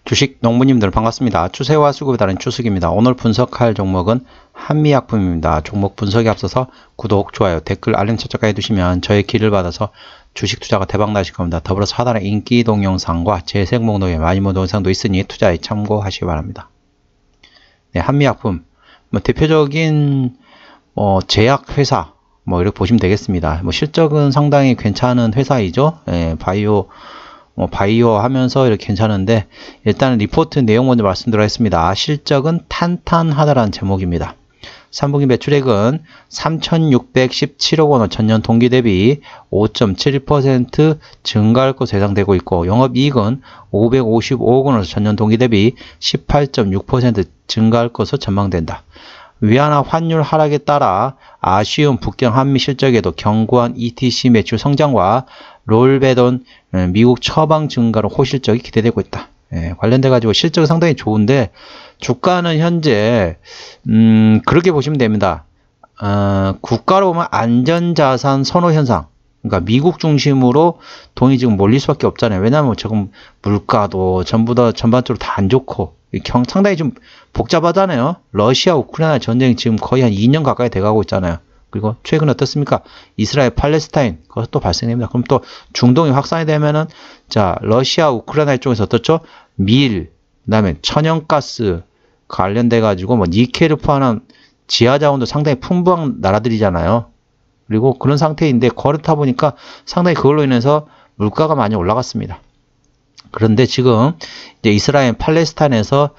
주식 농부님들 반갑습니다. 추세와 수급에 따른 추석입니다. 오늘 분석할 종목은 한미약품입니다. 종목 분석에 앞서서 구독, 좋아요, 댓글, 알림 설정까지 해두시면 저의 길을 받아서 주식 투자가 대박 나실 겁니다. 더불어서 하단에 인기 동영상과 재생 목록에 많이 본 동영상도 있으니 투자에 참고하시기 바랍니다. 네, 한미약품 대표적인 제약회사 이렇게 보시면 되겠습니다. 실적은 상당히 괜찮은 회사이죠. 바이오 하면서 이렇게 괜찮은데, 일단 리포트 내용 먼저 말씀드리겠습니다. 실적은 탄탄하다라는 제목입니다. 3분기 매출액은 3,617억 원을 전년 동기 대비 5.7% 증가할 것으로 예상되고 있고, 영업이익은 555억 원으로 전년 동기 대비 18.6% 증가할 것으로 전망된다. 위안화 환율 하락에 따라 아쉬운 북경 한미 실적에도 견고한 ETC 매출 성장과 롤베돈 미국 처방 증가로 호실적이 기대되고 있다. 관련돼 가지고 실적이 상당히 좋은데 주가는 현재 그렇게 보시면 됩니다. 국가로 보면 안전자산 선호 현상, 그러니까 미국 중심으로 돈이 지금 몰릴 수밖에 없잖아요. 왜냐하면 지금 물가도 전부 다 전반적으로 다 안 좋고 상당히 좀 복잡하잖아요. 러시아 우크라이나 전쟁이 지금 거의 한 2년 가까이 돼가고 있잖아요. 그리고 최근 어떻습니까? 이스라엘 팔레스타인 그것도 발생됩니다. 그럼 또 중동이 확산이 되면은 러시아 우크라이나 쪽에서 어떻죠? 밀, 그다음에 천연가스 관련돼 가지고 니켈을 포함한 지하자원도 상당히 풍부한 나라들이잖아요. 그리고 그런 상태인데 그렇다 보니까 상당히 그걸로 인해서 물가가 많이 올라갔습니다. 그런데 지금 이제 이스라엘 팔레스타인에서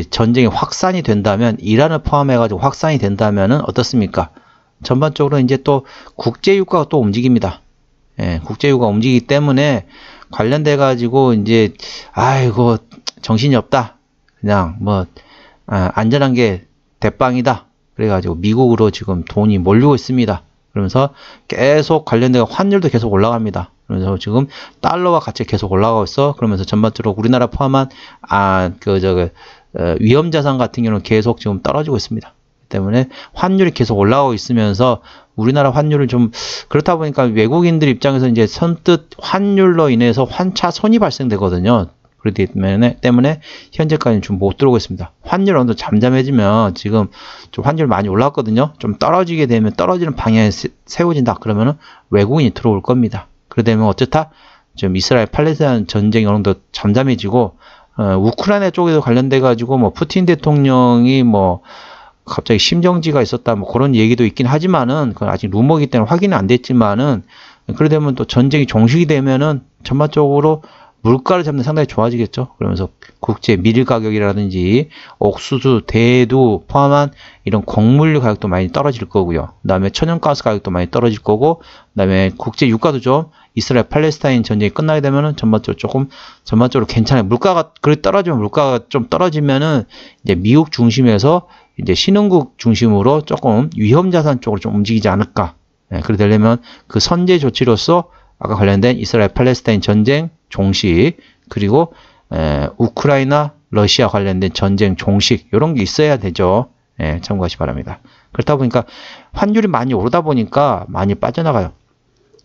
전쟁이 확산이 된다면, 이란을 포함해 가지고 확산이 된다면은 어떻습니까? 전반적으로 이제 또 국제유가가 또 움직입니다. 국제유가가 움직이기 때문에 관련돼 가지고 이제 아이고 정신이 없다. 그냥 안전한 게 대빵이다. 그래 가지고 미국으로 지금 돈이 몰리고 있습니다. 그러면서 계속 관련돼 환율도 계속 올라갑니다. 그래서 지금 달러와 같이 계속 올라가고 있어. 그러면서 전반적으로 우리나라 포함한 위험자산 같은 경우는 계속 지금 떨어지고 있습니다. 때문에 환율이 계속 올라가고 있으면서 우리나라 환율을 좀 그렇다 보니까 외국인들 입장에서 이제 선뜻 환율로 인해서 환차손이 발생되거든요. 그렇기 때문에 현재까지는 좀 못 들어오고 있습니다. 환율 어느 정도 잠잠해지면 지금 좀 환율 많이 올랐거든요. 좀 떨어지게 되면 떨어지는 방향에 세워진다. 그러면은 외국인이 들어올 겁니다. 그러되면 어쨌다 좀 이스라엘 팔레스타인 전쟁이 어느 정도 잠잠해지고 우크라이나 쪽에도 관련돼 가지고 푸틴 대통령이 갑자기 심정지가 있었다 그런 얘기도 있긴 하지만은 그건 아직 루머이기 때문에 확인은 안 됐지만은 그러되면 또 전쟁이 종식이 되면은 전반적으로 물가를 잡는 상당히 좋아지겠죠. 그러면서 국제 밀 가격이라든지 옥수수, 대두 포함한 이런 곡물류 가격도 많이 떨어질 거고요. 그다음에 천연가스 가격도 많이 떨어질 거고, 그다음에 국제 유가도 좀 이스라엘 팔레스타인 전쟁이 끝나게 되면은 전반적으로 괜찮아요. 물가가 그렇게 떨어지면 물가가 좀 떨어지면은 이제 미국 중심에서 이제 신흥국 중심으로 조금 위험자산 쪽으로 좀 움직이지 않을까. 그렇게 되려면 그 선제 조치로서 아까 관련된 이스라엘 팔레스타인 전쟁 종식, 그리고 우크라이나 러시아 관련된 전쟁 종식, 이런 게 있어야 되죠. 참고하시기 바랍니다. 그렇다 보니까 환율이 많이 오르다 보니까 많이 빠져나가요.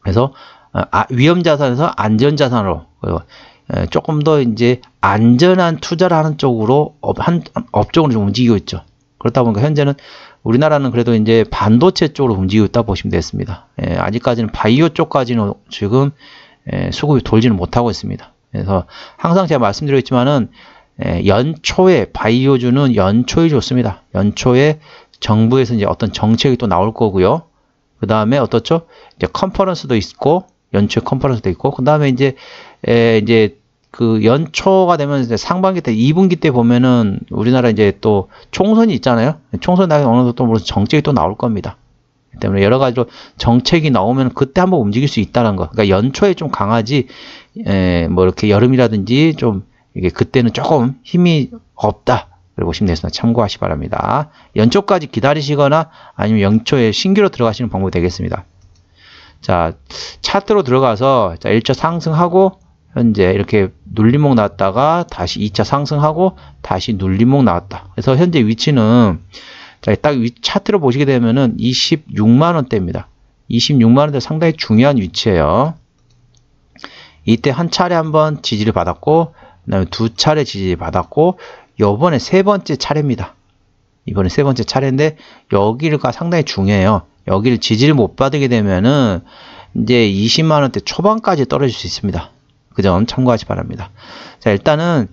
그래서 위험자산에서 안전자산으로 조금 더 이제 안전한 투자를 하는 쪽으로 업종으로 좀 움직이고 있죠. 그렇다 보니까 현재는 우리나라는 그래도 이제 반도체 쪽으로 움직이고 있다 보시면 되겠습니다. 아직까지는 바이오 쪽까지는 지금 수급이 돌지는 못하고 있습니다. 그래서 항상 제가 말씀드렸지만은 연초에 바이오주는 연초에 좋습니다. 연초에 정부에서 이제 어떤 정책이 또 나올 거고요. 그 다음에 어떻죠? 이제 컨퍼런스도 있고, 연초에 컨퍼런스도 있고, 그 다음에 이제 그 연초가 되면 이제 상반기 때 2분기 때 보면은 우리나라 이제 또 총선이 있잖아요. 총선 나중에 어느 정도 또 무슨 정책이 또 나올 겁니다. 때문에 여러 가지로 정책이 나오면 그때 한번 움직일 수 있다는 거. 그러니까 연초에 좀 강하지, 이렇게 여름이라든지 좀 이게 그때는 조금 힘이 없다. 그래 보시면 되겠습니다. 참고하시기 바랍니다. 연초까지 기다리시거나 아니면 연초에 신규로 들어가시는 방법이 되겠습니다. 자, 차트로 들어가서 1차 상승하고 현재 이렇게 눌림목 나왔다가 다시 2차 상승하고 다시 눌림목 나왔다. 그래서 현재 위치는 딱 차트로 보시게 되면은 26만원대입니다. 26만원대 상당히 중요한 위치예요. 이때 한 차례 한번 지지를 받았고 그다음에 2차례 지지 받았고 요번에 3번째 차례입니다. 이번에 3번째 차례인데 여기가 상당히 중요해요. 여기를 지지를 못 받게 되면은 이제 20만 원대 초반까지 떨어질 수 있습니다. 그 점 참고하시 바랍니다. 자, 일단은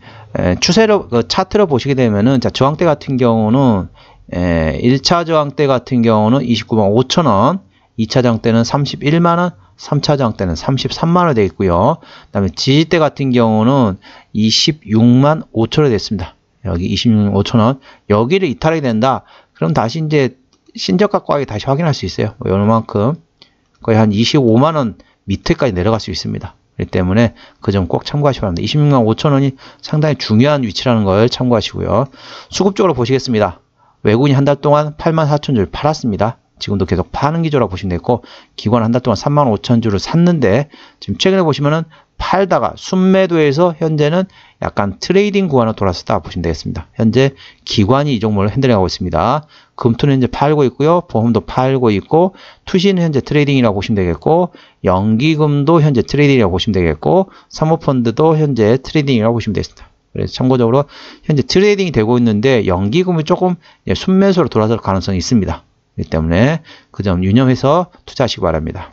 추세로 차트로 보시게 되면은 자, 저항대 같은 경우는 1차 저항대 같은 경우는 29만 5천 원, 2차 저항대는 31만 원, 3차 저항대는 33만 원 되겠고요. 그다음에 지지대 같은 경우는 26만 5천 원 됐습니다. 여기 26만 5천 원. 여기를 이탈하게 된다. 그럼 다시 이제 신저가 가격이 다시 확인할 수 있어요. 요만큼 거의 한 25만 원 밑에까지 내려갈 수 있습니다. 그렇기 때문에 그 점 꼭 참고하시기 바랍니다. 26만 5천 원이 상당히 중요한 위치라는 걸 참고하시고요. 수급적으로 보시겠습니다. 외국인이 한 달 동안 8만 4천 주를 팔았습니다. 지금도 계속 파는 기조라고 보시면 되고, 기관 한 달 동안 3만 5천 주를 샀는데 지금 최근에 보시면은 팔다가 순매도에서 현재는 약간 트레이딩 구간으로 돌아섰다 보시면 되겠습니다. 현재 기관이 이 종목을 핸들링하고 있습니다. 금토는 현재 팔고 있고요. 보험도 팔고 있고, 투시는 현재 트레이딩이라고 보시면 되겠고, 연기금도 현재 트레이딩이라고 보시면 되겠고, 사모펀드도 현재 트레이딩이라고 보시면 되겠습니다. 그래서 참고적으로 현재 트레이딩이 되고 있는데 연기금이 조금 순매수로 돌아설 가능성이 있습니다. 그렇기 때문에 그 점 유념해서 투자하시기 바랍니다.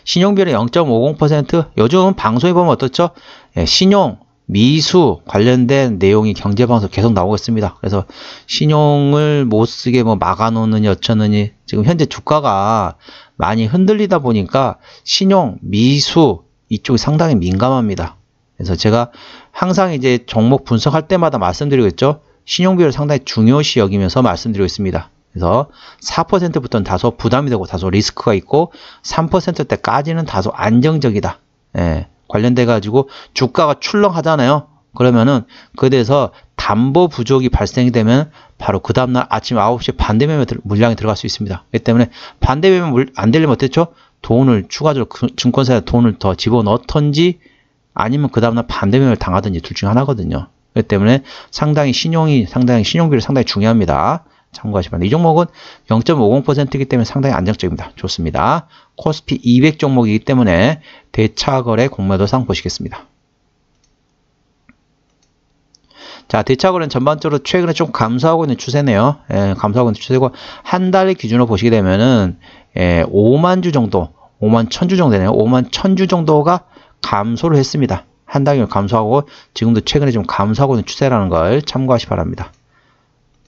신용비율은 0.50%. 요즘 방송에 보면 어떻죠? 신용, 미수 관련된 내용이 경제방송 계속 나오고 있습니다. 그래서 신용을 못 쓰게 뭐 막아놓느니 어쩌느니, 지금 현재 주가가 많이 흔들리다 보니까 신용, 미수 이쪽이 상당히 민감합니다. 그래서 제가 항상 이제 종목 분석할 때마다 말씀드리고 있죠. 신용비율을 상당히 중요시 여기면서 말씀드리고 있습니다. 그래서 4%부터는 다소 부담이 되고 다소 리스크가 있고 3%대까지는 다소 안정적이다. 관련돼 가지고 주가가 출렁하잖아요. 그러면은 그래서 담보 부족이 발생이 되면 바로 그 다음날 아침 9시에 반대 매매 물량이 들어갈 수 있습니다. 그렇기 때문에 반대 매매 안 되려면 어땠죠? 돈을 추가적으로 증권사에 돈을 더 집어넣던지 아니면 그 다음날 반대 매매를 당하든지 둘 중 하나거든요. 그렇기 때문에 상당히 신용비율이 상당히 중요합니다. 참고하시기 바랍니다. 이 종목은 0.50%이기 때문에 상당히 안정적입니다. 좋습니다. 코스피 200 종목이기 때문에 대차거래 공매도상 보시겠습니다. 자, 대차거래는 전반적으로 최근에 좀 감소하고 있는 추세네요. 감소하고 있는 추세고, 한 달의 기준으로 보시게 되면은 5만 주 정도, 5만 1000주 정도 되네요. 5만 1000주 정도가 감소를 했습니다. 한 달이 감소하고 지금도 최근에 좀 감소하고 있는 추세라는 걸 참고하시기 바랍니다.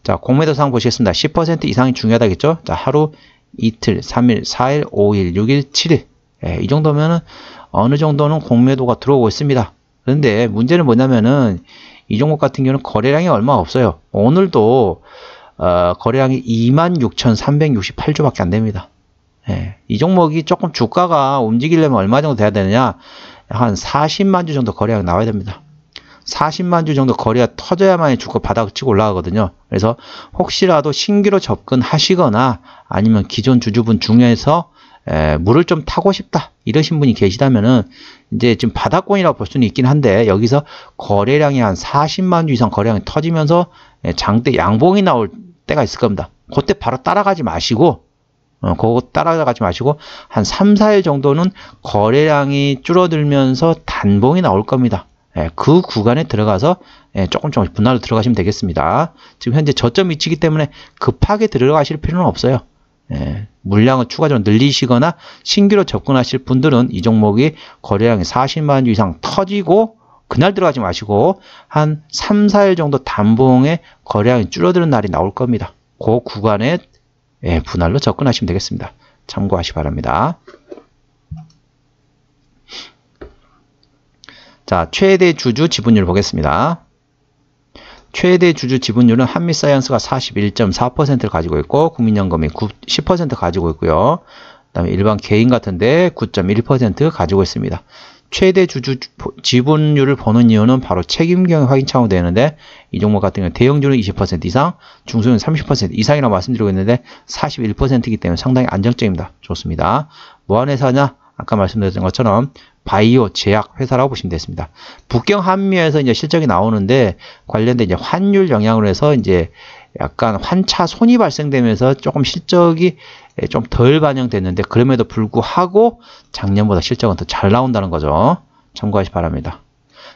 자, 공매도상 보시겠습니다. 10% 이상이 중요하다겠죠? 자, 하루, 이틀, 3일, 4일, 5일, 6일, 7일. 이 정도면은 어느 정도는 공매도가 들어오고 있습니다. 그런데 문제는 뭐냐면은 이 종목 같은 경우는 거래량이 얼마 없어요. 오늘도 거래량이 26,368주밖에 안 됩니다. 이 종목이 조금 주가가 움직이려면 얼마 정도 돼야 되느냐? 한 40만 주 정도 거래량이 나와야 됩니다. 40만 주 정도 거래가 터져야만이 주가 바닥을 치고 올라가거든요. 그래서 혹시라도 신규로 접근하시거나 아니면 기존 주주분 중에서 물을 좀 타고 싶다 이러신 분이 계시다면은 이제 지금 바닥권이라고 볼 수는 있긴 한데, 여기서 거래량이 한 40만 주 이상 거래량이 터지면서 장대 양봉이 나올 때가 있을 겁니다. 그때 바로 따라가지 마시고 그거 따라가지 마시고 한 3, 4일 정도는 거래량이 줄어들면서 단봉이 나올 겁니다. 그 구간에 들어가서 조금씩 분할로 들어가시면 되겠습니다. 지금 현재 저점 위치이기 때문에 급하게 들어가실 필요는 없어요. 물량을 추가적으로 늘리시거나 신규로 접근하실 분들은 이 종목이 거래량이 40만 주 이상 터지고 그날 들어가지 마시고 한 3, 4일 정도 단봉에 거래량이 줄어드는 날이 나올 겁니다. 그 구간에 분할로 접근하시면 되겠습니다. 참고하시기 바랍니다. 자, 최대 주주 지분율 보겠습니다. 최대 주주 지분율은 한미사이언스가 41.4%를 가지고 있고, 국민연금이 10% 가지고 있고요. 그 다음에 일반 개인 같은데 9.1% 가지고 있습니다. 최대 주주 지분율을 보는 이유는 바로 책임경영 확인 차원으로 되는데, 이 종목 같은 경우는 대형주는 20% 이상, 중소는 30% 이상이라고 말씀드리고 있는데 41%이기 때문에 상당히 안정적입니다. 좋습니다. 뭐 하는 회사냐? 아까 말씀드렸던 것처럼 바이오 제약 회사라고 보시면 되겠습니다. 북경 한미에서 이제 실적이 나오는데 관련된 이제 환율 영향으로 해서 이제 약간 환차 손이 발생되면서 조금 실적이 좀 덜 반영됐는데, 그럼에도 불구하고 작년보다 실적은 더 잘 나온다는 거죠. 참고하시기 바랍니다.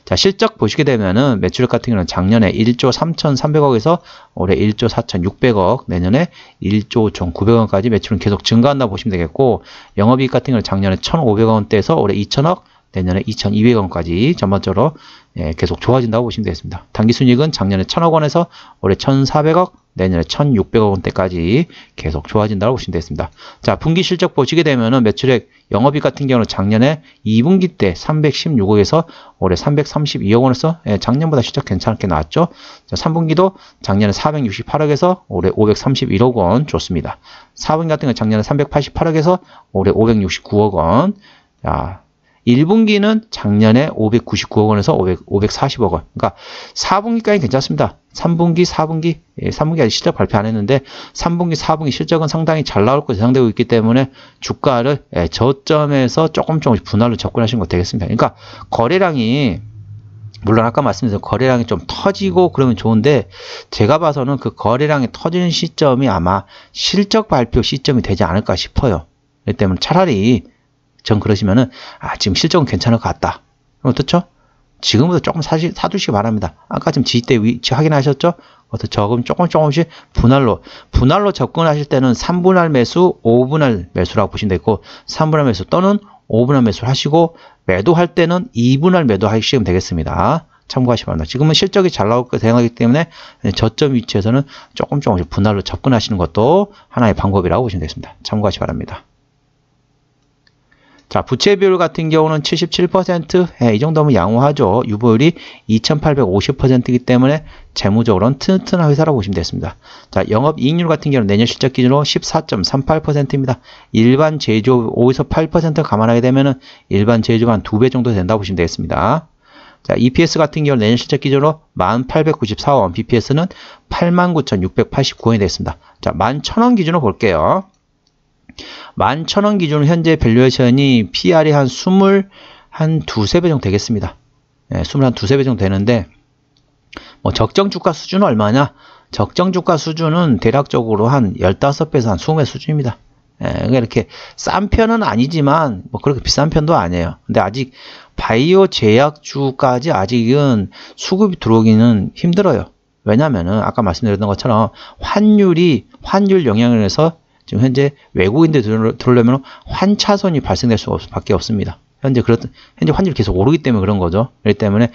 자, 실적 보시게 되면은 매출액 같은 경우는 작년에 1조 3,300억에서 올해 1조 4,600억, 내년에 1조 1,900원까지 매출은 계속 증가한다 보시면 되겠고, 영업이익 같은 경우는 작년에 1,500원대에서 올해 2,000억, 내년에 2,200원까지 전반적으로 계속 좋아진다고 보시면 되겠습니다. 당기순이익은 작년에 1,000억 원에서 올해 1,400억, 내년에 1,600억 원대까지 계속 좋아진다고 보시면 되겠습니다. 자, 분기 실적 보시게 되면은 매출액, 영업이익 같은 경우는 작년에 2분기 때 316억에서 올해 332억 원에서 작년보다 실적 괜찮게 나왔죠. 자, 3분기도 작년에 468억에서 올해 531억 원 좋습니다. 4분기 같은 경우는 작년에 388억에서 올해 569억 원. 자, 1분기는 작년에 599억 원에서 540억 원. 그러니까 4분기까지 괜찮습니다. 3분기, 4분기, 3분기 아직 실적 발표 안 했는데 3분기, 4분기 실적은 상당히 잘 나올 것으로 예상되고 있기 때문에 주가를 저점에서 조금씩 분할로 접근하시는 거 되겠습니다. 그러니까 거래량이 물론 아까 말씀드린 거래량이 좀 터지고 그러면 좋은데 제가 봐서는 그 거래량이 터지는 시점이 아마 실적 발표 시점이 되지 않을까 싶어요. 그렇기 때문에 차라리 전 그러시면은 지금 실적은 괜찮을 것 같다. 그럼 어떻죠? 지금부터 조금 사두시기 바랍니다. 아까 지금 지지대 위치 확인하셨죠? 조금씩 분할로 접근하실 때는 3분할 매수, 5분할 매수라고 보시면 되고 3분할 매수 또는 5분할 매수를 하시고 매도할 때는 2분할 매도하시면 되겠습니다. 참고하시기 바랍니다. 지금은 실적이 잘 나올 거 생각하기 때문에 저점 위치에서는 조금씩 분할로 접근하시는 것도 하나의 방법이라고 보시면 되겠습니다. 참고하시기 바랍니다. 자, 부채 비율 같은 경우는 77%, 이 정도면 양호하죠. 유보율이 2850%이기 때문에 재무적으로는 튼튼한 회사라고 보시면 되겠습니다. 자, 영업이익률 같은 경우는 내년 실적 기준으로 14.38%입니다. 일반 제조 5에서 8% 감안하게 되면은 일반 제조가 한 2배 정도 된다고 보시면 되겠습니다. 자, EPS 같은 경우는 내년 실적 기준으로 11,894원, BPS는 89,689원이 되겠습니다. 자, 11,000원 기준으로 볼게요. 11,000원 기준으로 현재 밸류에이션이 PR이 한 2배 정도 되겠습니다. 2배 정도 되는데, 뭐 적정 주가 수준은 얼마냐? 적정 주가 수준은 대략적으로 한 15배에서 한 20배 수준입니다. 그러니까 이렇게 싼 편은 아니지만, 뭐 그렇게 비싼 편도 아니에요. 근데 아직 바이오 제약주까지 아직은 수급이 들어오기는 힘들어요. 왜냐면은 아까 말씀드렸던 것처럼 환율 영향을 해서 지금 현재 외국인들 들어오려면 환차손이 발생될 수밖에 없습니다. 현재 환율이 계속 오르기 때문에 그런 거죠. 그렇기 때문에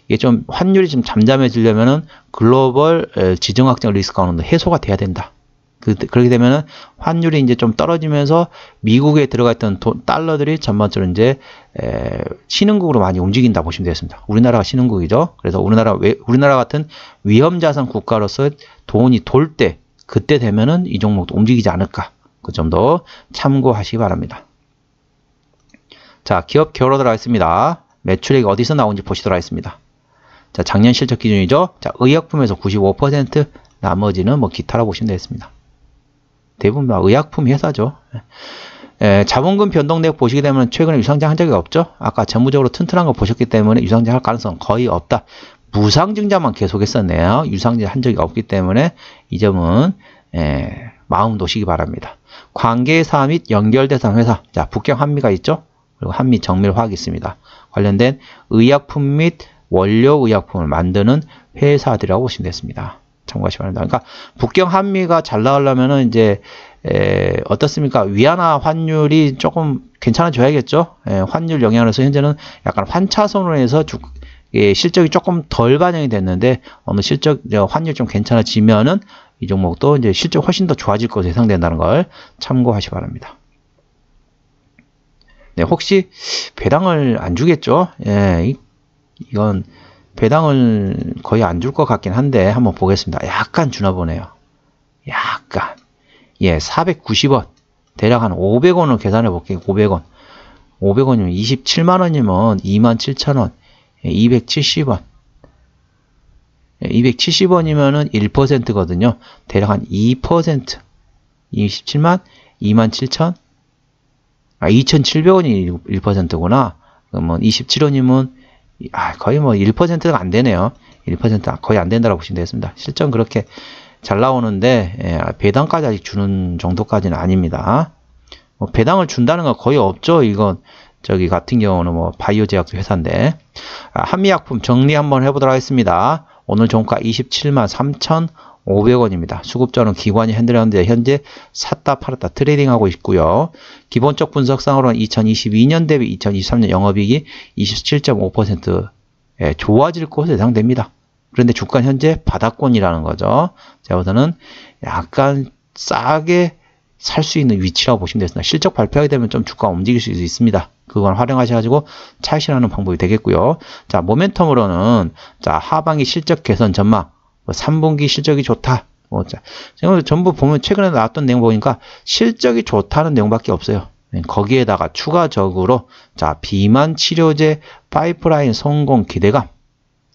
이게 좀 환율이 좀 잠잠해지려면은 글로벌 지정학적 리스크가 어느 정도 해소가 돼야 된다. 그렇게 되면은 환율이 이제 좀 떨어지면서 미국에 들어가 있던 달러들이 전반적으로 이제 신흥국으로 많이 움직인다 보시면 되겠습니다. 우리나라가 신흥국이죠. 그래서 우리나라 같은 위험자산 국가로서 돈이 돌 때 그때 되면은 이 종목도 움직이지 않을까. 그 점도 참고하시기 바랍니다. 자, 기업 개요로들 하겠습니다. 매출액이 어디서 나온지 보시도록 하겠습니다. 자, 작년 실적 기준이죠. 자, 의약품에서 95%, 나머지는 뭐 기타라고 보시면 되겠습니다. 대부분 의약품 회사죠. 자본금 변동 내역 보시게 되면 최근에 유상증 한 적이 없죠. 아까 재무적으로 튼튼한 거 보셨기 때문에 유상증 할 가능성은 거의 없다. 무상증자만 계속 했었네요. 유상증자 한 적이 없기 때문에 이 점은 마음 놓으시기 바랍니다. 관계사 및 연결대상 회사. 자, 북경 한미가 있죠. 그리고 한미 정밀화학이 있습니다. 관련된 의약품 및 원료 의약품을 만드는 회사들이라고 보시면 되겠습니다. 참고하시기 바랍니다. 그러니까 북경 한미가 잘 나가려면은 이제 어떻습니까? 위안화 환율이 조금 괜찮아져야겠죠. 환율 영향으로서 현재는 약간 환차손으로 해서 실적이 조금 덜 반영이 됐는데 어느 환율 좀 괜찮아지면은 이 종목도 이제 실적 훨씬 더 좋아질 것으로 예상된다는 걸 참고하시기 바랍니다. 네, 혹시 배당을 안 주겠죠? 이건 배당을 거의 안 줄 것 같긴 한데 한번 보겠습니다. 약간 주나 보네요. 약간. 490원. 대략 한 500원을 계산해 볼게요. 500원. 500원이면 27만원이면 27,000원. 270원. 270원이면은 1%거든요. 대략 한 2%. 27만, 27,000. 2,700원이 1%구나. 그러면 27원이면 거의 뭐 1%가 안 되네요. 1% 거의 안 된다고 보시면 되겠습니다. 실전 그렇게 잘 나오는데 배당까지 아직 주는 정도까지는 아닙니다. 배당을 준다는 건 거의 없죠. 이건 저기 같은 경우는 뭐 바이오 제약도 회사인데. 한미약품 정리 한번 해보도록 하겠습니다. 오늘 종가 27만 3,500원입니다. 수급자는 기관이 핸들하는데 현재 샀다 팔았다 트레이딩하고 있고요. 기본적 분석상으로는 2022년 대비 2023년 영업이익이 27.5% 좋아질 것으로 예상됩니다. 그런데 주가는 현재 바닥권이라는 거죠. 제가 보다는 약간 싸게 살 수 있는 위치라고 보시면 되겠습니다. 실적 발표하게 되면 좀 주가가 움직일 수 있습니다. 그걸 활용하셔가지고 차익실하는 방법이 되겠고요. 자, 모멘텀으로는 자, 하반기 실적 개선 전망, 3분기 실적이 좋다. 자, 전부 보면 최근에 나왔던 내용 보니까 실적이 좋다는 내용밖에 없어요. 거기에다가 추가적으로 자, 비만 치료제 파이프라인 성공 기대감.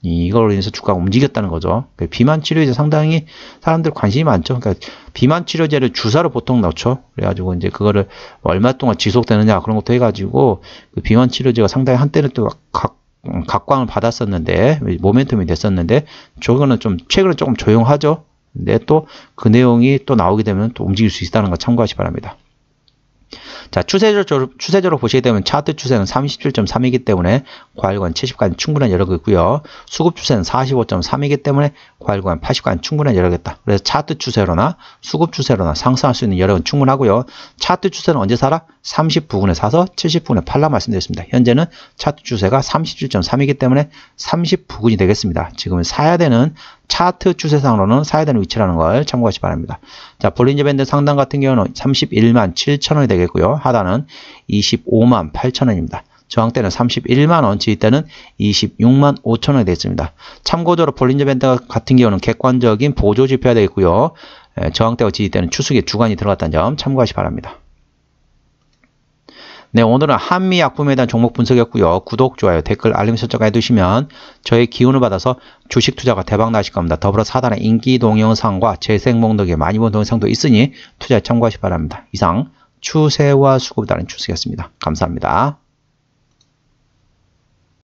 이걸로 인해서 주가가 움직였다는 거죠. 비만 치료제 상당히 사람들 관심이 많죠. 그러니까 비만 치료제를 주사로 보통 넣죠. 그래가지고 이제 그거를 얼마 동안 지속되느냐 그런 것도 해가지고 그 비만 치료제가 상당히 한때는 또 각광을 받았었는데 모멘텀이 됐었는데 저거는 좀 최근에 조금 조용하죠. 근데 또 그 내용이 또 나오게 되면 또 움직일 수 있다는 거 참고하시기 바랍니다. 자, 추세적으로 보시게 되면 차트 추세는 37.3이기 때문에 과일관 70까지 충분한 여력이 있고요. 수급 추세는 45.3이기 때문에 과일관 80까지 충분한 여력이 있다. 그래서 차트 추세로나 수급 추세로나 상승할 수 있는 여력은 충분하고요. 차트 추세는 언제 사라? 30 부근에 사서 70 부근에 팔라 말씀드렸습니다. 현재는 차트 추세가 37.3이기 때문에 30 부근이 되겠습니다. 지금은 사야 되는 차트 추세상으로는 사야 되는 위치라는 걸 참고하시기 바랍니다. 자, 볼린저 밴드 상단 같은 경우는 31만 7천원이 되겠고요. 하단은 25만 8천원입니다. 저항대는 31만원, 지지대는 26만 5천원이 되겠습니다. 참고적으로 볼린저 밴드 같은 경우는 객관적인 보조 지표가 되겠고요. 저항대와 지지대는 추측의 주간이 들어갔다는 점 참고하시기 바랍니다. 네, 오늘은 한미약품에 대한 종목 분석이었고요. 구독, 좋아요, 댓글, 알림 설정 해두시면 저의 기운을 받아서 주식 투자가 대박 나실 겁니다. 더불어 사단의 인기 동영상과 재생 목록에 많이 본 동영상도 있으니 투자에 참고하시기 바랍니다. 이상 추세와 수급에 따른 추세였습니다. 감사합니다.